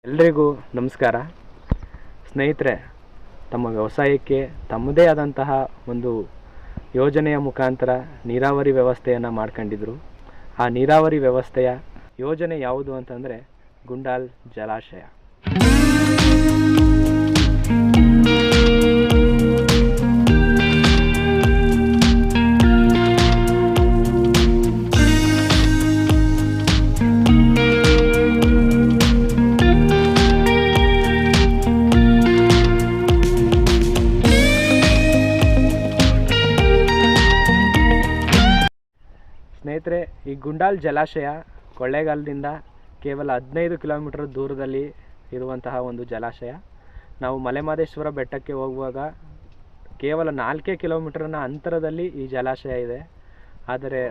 ಎಲ್ರಿಗೂ ನಮಸ್ಕಾರ ಸ್ನೇಹಿತರೆ. ತಮ್ಮ ವ್ಯವಸಾಯಕ್ಕೆ ತಮ್ಮದೇ ಆದಂತಹ ಒಂದು ಯೋಜನೆಯ ಮುಖಾಂತರ ನೀರಾವರಿ ವ್ಯವಸ್ಥೆಯನ್ನು ಮಾಡ್ಕೊಂಡಿದ್ರು. ಆ ನೀರಾವರಿ ವ್ಯವಸ್ಥೆಯ ಯೋಜನೆ ಯಾವುದು ಅಂತಂದರೆ ಗುಂಡಾಲ್ ಜಲಾಶಯ. ಸ್ನೇಹಿತರೆ, ಈ ಗುಂಡಾಲ್ ಜಲಾಶಯ ಕೊಳ್ಳೇಗಾಲದಿಂದ ಕೇವಲ 15 ಕಿಲೋಮೀಟರ್ ದೂರದಲ್ಲಿ ಇರುವಂತಹ ಒಂದು ಜಲಾಶಯ. ನಾವು ಮಲೆಮಹದೇಶ್ವರ ಬೆಟ್ಟಕ್ಕೆ ಹೋಗುವಾಗ ಕೇವಲ 4 ಕಿಲೋಮೀಟರ್ನ ಅಂತರದಲ್ಲಿ ಈ ಜಲಾಶಯ ಇದೆ. ಆದರೆ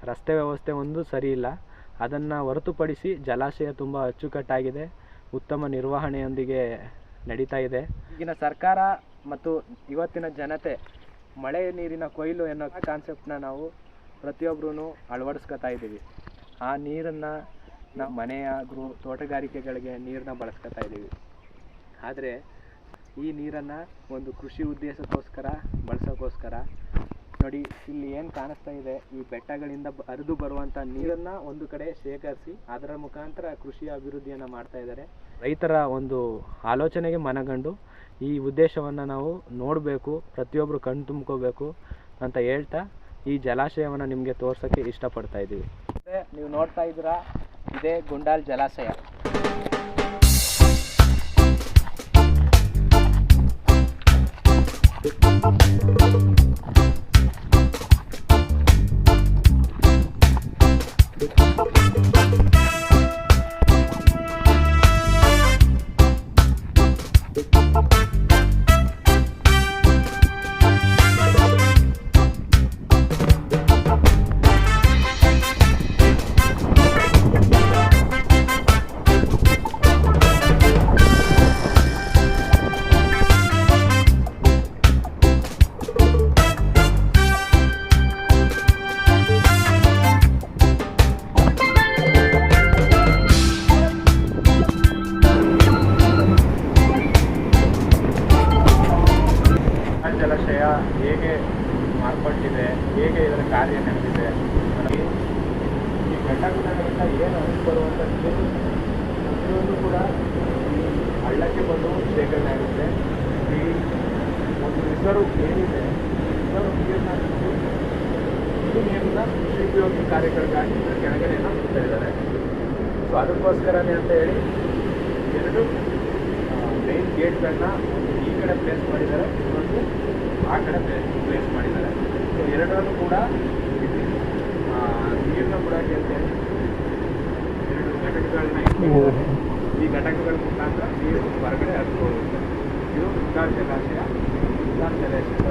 ರಸ್ತೆ ವ್ಯವಸ್ಥೆ ಒಂದು ಸರಿ ಇಲ್ಲ. ಅದನ್ನು ಹೊರತುಪಡಿಸಿ ಜಲಾಶಯ ತುಂಬ ಅಚ್ಚುಕಟ್ಟಾಗಿದೆ, ಉತ್ತಮ ನಿರ್ವಹಣೆಯೊಂದಿಗೆ ನಡೀತಾ ಇದೆ. ಈಗಿನ ಸರ್ಕಾರ ಮತ್ತು ಇವತ್ತಿನ ಜನತೆ ಮಳೆ ನೀರಿನ ಕೊಯ್ಲು ಎನ್ನೋ ಕಾನ್ಸೆಪ್ಟನ್ನ ನಾವು ಪ್ರತಿಯೊಬ್ಬರೂ ಅಳವಡಿಸ್ಕೊತಾ ಇದ್ದೀವಿ. ಆ ನೀರನ್ನು ನಾವು ಮನೆಯಾದರೂ ತೋಟಗಾರಿಕೆಗಳಿಗೆ ನೀರನ್ನ ಬಳಸ್ಕೊತಾ ಇದ್ದೀವಿ. ಆದರೆ ಈ ನೀರನ್ನು ಒಂದು ಕೃಷಿ ಉದ್ದೇಶಕ್ಕೋಸ್ಕರ ಬಳಸೋಕ್ಕೋಸ್ಕರ ನೋಡಿ, ಇಲ್ಲಿ ಏನು ಕಾಣಿಸ್ತಾ ಇದೆ, ಈ ಬೆಟ್ಟಗಳಿಂದ ಹರಿದು ಬರುವಂಥ ನೀರನ್ನು ಒಂದು ಕಡೆ ಶೇಖರಿಸಿ ಅದರ ಮುಖಾಂತರ ಕೃಷಿ ಅಭಿವೃದ್ಧಿಯನ್ನು ಮಾಡ್ತಾ ಇದ್ದಾರೆ. ರೈತರ ಒಂದು ಆಲೋಚನೆಗೆ ಮನಗಂಡು ಈ ಉದ್ದೇಶವನ್ನು ನಾವು ನೋಡಬೇಕು, ಪ್ರತಿಯೊಬ್ಬರು ಕಣ್ಣು ತುಂಬ್ಕೋಬೇಕು ಅಂತ ಹೇಳ್ತಾ ಈ ಜಲಾಶಯವನ್ನು ನಿಮಗೆ ತೋರ್ಸೋಕ್ಕೆ ಇಷ್ಟಪಡ್ತಾ ಇದ್ದೀವಿ. ನೀವು ನೋಡ್ತಾ ಇದ್ದೀರಾ, ಇದೇ ಗುಂಡಾಲ್ ಜಲಾಶಯ. ಜಲಾಶಯ ಹೇಗೆ ಮಾರ್ಪಟ್ಟಿದೆ, ಹೇಗೆ ಇದರ ಕಾರ್ಯ ನಡೆದಿದೆ, ಈ ಘಟಕಗಳಿಂದ ಏನು ಬರುವಂಥ ನೀರು ಪ್ರತಿಯೊಂದು ಕೂಡ ಈ ಹಳ್ಳಕ್ಕೆ ಬಂದು ಶೇಖರಣೆ ಆಗುತ್ತೆ. ಈ ಒಂದು ರಿಸರ್ವ್ ಏನಿದೆ, ರಿಸರ್ವ್ ನೀರನ್ನ ಇದು ನೀರನ್ನ ಕೃಷಿ ಉಪಯೋಗಿ ಕಾರ್ಯಗಳಿಗಾಗಿ ಕೆಳಗಡೆಯನ್ನು ಬಿಡ್ತಾ ಇದ್ದಾರೆ. ಸೊ ಅದಕ್ಕೋಸ್ಕರನೇ ಅಂತ ಹೇಳಿ 2 ಮೇನ್ ಗೇಟ್ಗಳನ್ನ ಈ ಕಡೆ ಪ್ಲೇಸ್ ಮಾಡಿದ್ದಾರೆ, ಇನ್ನೊಂದು ಆ ಕಡೆ ಪ್ಲೇಸ್ ಮಾಡಿದ್ದಾರೆ. ಸೊ ಎರಡರಲ್ಲೂ ಕೂಡ ಇಲ್ಲಿ ನೀರನ್ನ ಬಿಡೋಕ್ಕೆ ಅಂತೇಳಿ 2 ಘಟಕಗಳನ್ನ ಈ ಘಟಕಗಳ ಮುಖಾಂತರ ನೀರು ಹೊರಗಡೆ ಹರಿದುಕೊಳ್ಳುತ್ತೆ. ಇದು ಗುಂಡಾಲ್ ಜಲಾಶಯ. ಗುಂಡಾಲ್ ಜಲಾಶಯ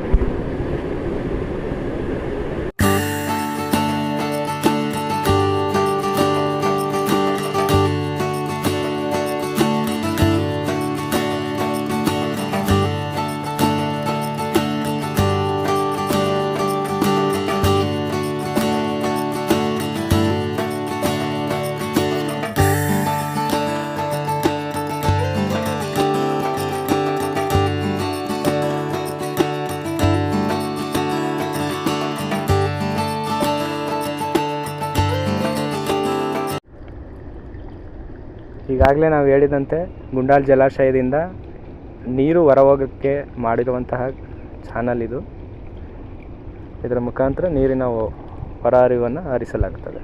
ಈಗಾಗಲೇ ನಾವು ಹೇಳಿದಂತೆ ಗುಂಡಾಲ್ ಜಲಾಶಯದಿಂದ ನೀರು ಹೊರಹೋಗೋಕ್ಕೆ ಮಾಡಿರುವಂತಹ ಚಾನಲ್ ಇದು. ಇದರ ಮುಖಾಂತರ ನೀರಿನ ಹೊರ ಹರಿವನ್ನು ಹರಿಸಲಾಗುತ್ತದೆ.